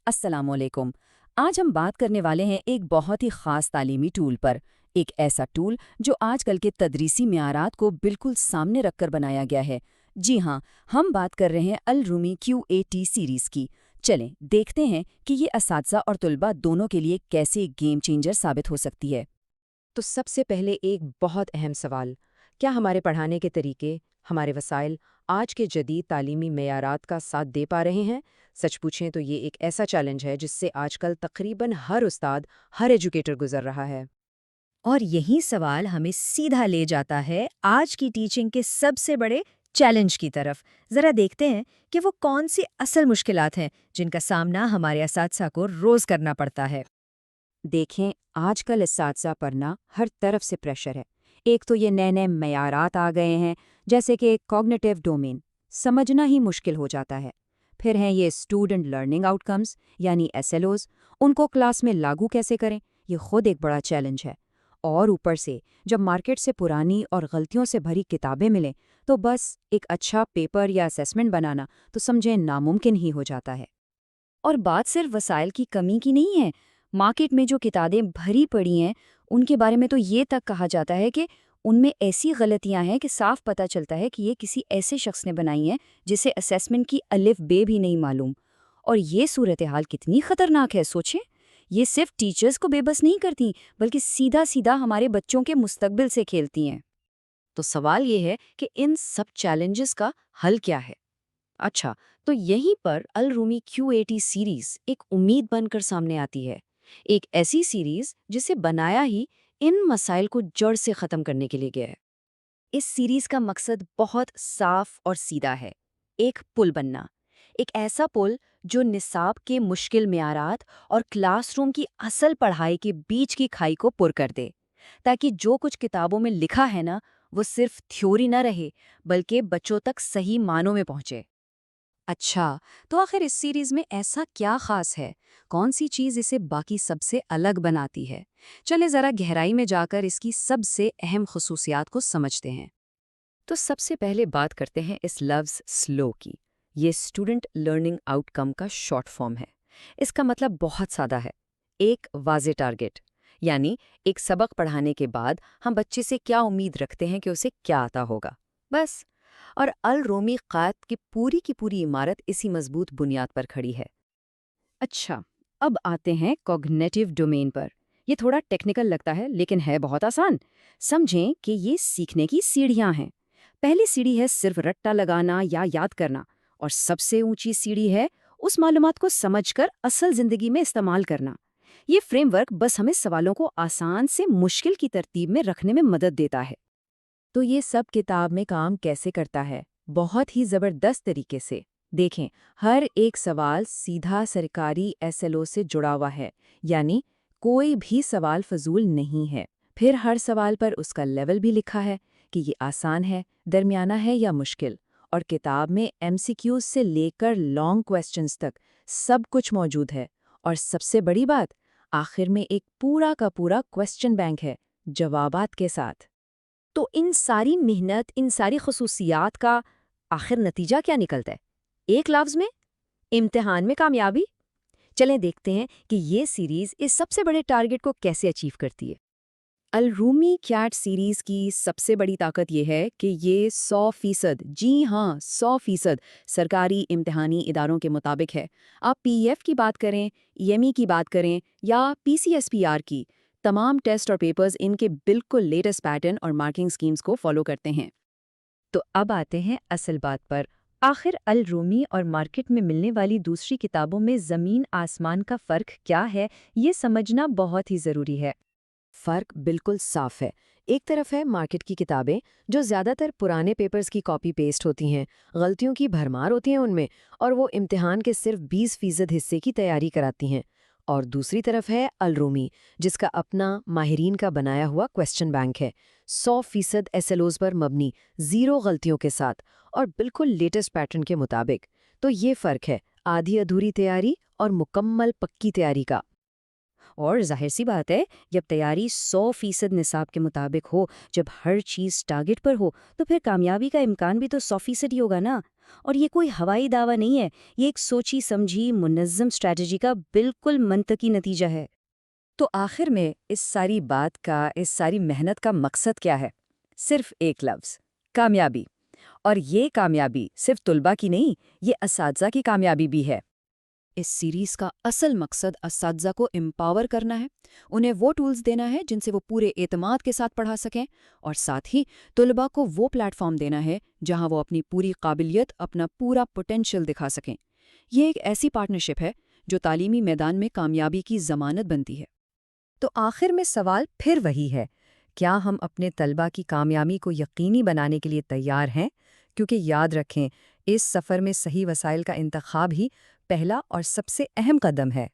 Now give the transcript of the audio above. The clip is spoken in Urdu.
السلام علیکم۔ آج ہم بات کرنے والے ہیں ایک بہت ہی خاص تعلیمی ٹول پر، ایک ایسا ٹول جو آج کل کے تدریسی معیارات کو بالکل سامنے رکھ کر بنایا گیا ہے۔ جی ہاں، ہم بات کر رہے ہیں الرومی QAT سیریز کی۔ چلیں دیکھتے ہیں کہ یہ اساتذہ اور طلباء دونوں کے لیے کیسے گیم چینجر ثابت ہو سکتی ہے۔ تو سب سے پہلے ایک بہت اہم سوال، کیا ہمارے پڑھانے کے طریقے، ہمارے وسائل آج کے جدید تعلیمی معیارات کا ساتھ دے پا رہے ہیں؟ سچ پوچھیں تو یہ ایک ایسا چیلنج ہے جس سے آج کل تقریباً ہر استاد، ہر ایجوکیٹر گزر رہا ہے۔ اور یہی سوال ہمیں سیدھا لے جاتا ہے آج کی ٹیچنگ کے سب سے بڑے چیلنج کی طرف۔ ذرا دیکھتے ہیں کہ وہ کون سی اصل مشکلات ہیں جن کا سامنا ہمارے اساتذہ کو روز کرنا پڑتا ہے۔ دیکھیں، آج کل اساتذہ پر ہر طرف سے پریشر ہے۔ ایک تو یہ نئے نئے معیارات آ گئے ہیں، جیسے کہ کوگنیٹیو ڈومین، سمجھنا ہی مشکل ہو جاتا ہے۔ پھر ہیں یہ اسٹوڈنٹ لرننگ آؤٹ کمز یعنی SLOs، ان کو کلاس میں لاگو کیسے کریں، یہ خود ایک بڑا چیلنج ہے۔ اور اوپر سے جب مارکیٹ سے پرانی اور غلطیوں سے بھری کتابیں ملیں تو بس ایک اچھا پیپر یا اسیسمنٹ بنانا تو سمجھیں ناممکن ہی ہو جاتا ہے۔ اور بات صرف وسائل کی کمی کی نہیں ہے، مارکیٹ میں جو کتابیں بھری پڑی ہیں ان کے بارے میں تو یہ تک کہا جاتا ہے کہ ان میں ایسی غلطیاں ہیں کہ صاف پتہ چلتا ہے کہ یہ کسی ایسے شخص نے بنائی ہیں جسے اسیسمنٹ کی الف بے بھی نہیں معلوم۔ اور یہ صورتحال کتنی خطرناک ہے، سوچیں، یہ صرف ٹیچرز کو بے بس نہیں کرتی بلکہ سیدھا سیدھا ہمارے بچوں کے مستقبل سے کھیلتی ہیں۔ تو سوال یہ ہے کہ ان سب چیلنجز کا حل کیا ہے؟ اچھا، تو یہیں پر الرومی QAT سیریز ایک امید بن کر سامنے آتی ہے، ایک ایسی سیریز جسے بنایا ہی ان مسائل کو جڑ سے ختم کرنے کے لیے گیا ہے۔ اس سیریز کا مقصد بہت صاف اور سیدھا ہے، ایک پل بننا، ایک ایسا پل جو نصاب کے مشکل معیارات اور کلاس روم کی اصل پڑھائی کے بیچ کی کھائی کو پر کر دے، تاکہ جو کچھ کتابوں میں لکھا ہے وہ صرف تھیوری نہ رہے بلکہ بچوں تک صحیح معنوں میں پہنچے۔ اچھا، تو آخر اس سیریز میں ایسا کیا خاص ہے؟ کون سی چیز اسے باقی سب سے الگ بناتی ہے؟ چلے ذرا گہرائی میں جا کر اس کی سب سے اہم خصوصیات کو سمجھتے ہیں۔ تو سب سے پہلے بات کرتے ہیں اس لفظ سلو کی۔ یہ اسٹوڈنٹ لرننگ آؤٹ کم کا شارٹ فارم ہے۔ اس کا مطلب بہت سادہ ہے، ایک واضح ٹارگٹ، یعنی ایک سبق پڑھانے کے بعد ہم بچے سے کیا امید رکھتے ہیں کہ اسے کیا آتا ہوگا، بس۔ اور الرومی قائد کی پوری عمارت اسی مضبوط بنیاد پر کھڑی ہے۔ اچھا، اب آتے ہیں کوگنیٹیو ڈومین پر۔ یہ تھوڑا ٹیکنیکل لگتا ہے لیکن ہے بہت آسان۔ سمجھیں کہ یہ سیکھنے کی سیڑھیاں ہیں۔ پہلی سیڑھی ہے صرف رٹا لگانا یا یاد کرنا، اور سب سے اونچی سیڑھی ہے اس معلومات کو سمجھ کر اصل زندگی میں استعمال کرنا۔ یہ فریم ورک بس ہمیں سوالوں کو آسان سے مشکل کی ترتیب میں رکھنے میں مدد دیتا ہے۔ تو یہ سب کتاب میں کام کیسے کرتا ہے؟ بہت ہی زبردست طریقے سے۔ دیکھیں، ہر ایک سوال سیدھا سرکاری SLO سے جڑا ہوا ہے، یعنی کوئی بھی سوال فضول نہیں ہے۔ پھر ہر سوال پر اس کا لیول بھی لکھا ہے کہ یہ آسان ہے، درمیانہ ہے یا مشکل، اور کتاب میں MCQs سے لے کر لانگ کویسچنز تک سب کچھ موجود ہے۔ اور سب سے بڑی بات، آخر میں ایک پورا کا پورا کویسچن بینک ہے، جوابات کے ساتھ۔ تو ان ساری محنت، ان ساری خصوصیات کا آخر نتیجہ کیا نکلتا ہے؟ ایک لفظ میں، امتحان میں کامیابی۔ چلیں دیکھتے ہیں کہ یہ سیریز اس سب سے بڑے ٹارگٹ کو کیسے اچیو کرتی ہے۔ الرومی QAT سیریز کی سب سے بڑی طاقت یہ ہے کہ یہ 100%، جی ہاں 100% سرکاری امتحانی اداروں کے مطابق ہے۔ آپ PEF کی بات کریں، EME کی بات کریں یا PCSPR کی، تمام ٹیسٹ اور پیپرز ان کے بالکل لیٹسٹ پیٹرن اور مارکنگ سکیمز کو فالو کرتے ہیں۔ تو اب آتے ہیں اصل بات پر۔ آخر الرومی اور مارکیٹ میں ملنے والی دوسری کتابوں میں زمین آسمان کا فرق کیا ہے، یہ سمجھنا بہت ہی ضروری ہے۔ فرق بالکل صاف ہے۔ ایک طرف ہے مارکیٹ کی کتابیں جو زیادہ تر پرانے پیپرز کی کاپی پیسٹ ہوتی ہیں، غلطیوں کی بھرمار ہوتی ہیں ان میں، اور وہ امتحان کے صرف 20% حصے کی تیاری کراتی ہیں۔ اور دوسری طرف ہے الرومی، جس کا اپنا ماہرین کا بنایا ہوا کویسچن بینک ہے، 100% SLOs پر مبنی، 0 غلطیوں کے ساتھ، اور بالکل لیٹسٹ پیٹرن کے مطابق۔ تو یہ فرق ہے آدھی ادھوری تیاری اور مکمل پکی تیاری کا۔ اور ظاہر سی بات ہے، جب تیاری 100% نصاب کے مطابق ہو، جب ہر چیز ٹارگٹ پر ہو، تو پھر کامیابی کا امکان بھی تو 100% ہی ہوگا نا۔ اور یہ کوئی ہوائی دعویٰ نہیں ہے، یہ ایک سوچی سمجھی منظم اسٹریٹجی کا بالکل منطقی نتیجہ ہے۔ تو آخر میں اس ساری بات کا، اس ساری محنت کا مقصد کیا ہے؟ صرف ایک لفظ: کامیابی۔ اور یہ کامیابی صرف طلباء کی نہیں، یہ اساتذہ کی کامیابی بھی ہے۔ اس سیریز کا اصل مقصد اساتذہ کو امپاور کرنا ہے، انہیں وہ ٹولز دینا ہے جن سے وہ پورے اعتماد کے ساتھ پڑھا سکیں، اور ساتھ ہی طلباء کو وہ پلیٹ فارم دینا ہے جہاں وہ اپنی پوری قابلیت، اپنا پورا پوٹینشیل دکھا سکیں۔ یہ ایک ایسی پارٹنرشپ ہے جو تعلیمی میدان میں کامیابی کی ضمانت بنتی ہے۔ تو آخر میں سوال پھر وہی ہے، کیا ہم اپنے طلباء کی کامیابی کو یقینی بنانے کے لیے تیار ہیں؟ کیونکہ یاد رکھیں، اس سفر میں صحیح وسائل کا انتخاب ہی پہلا اور سب سے اہم قدم ہے۔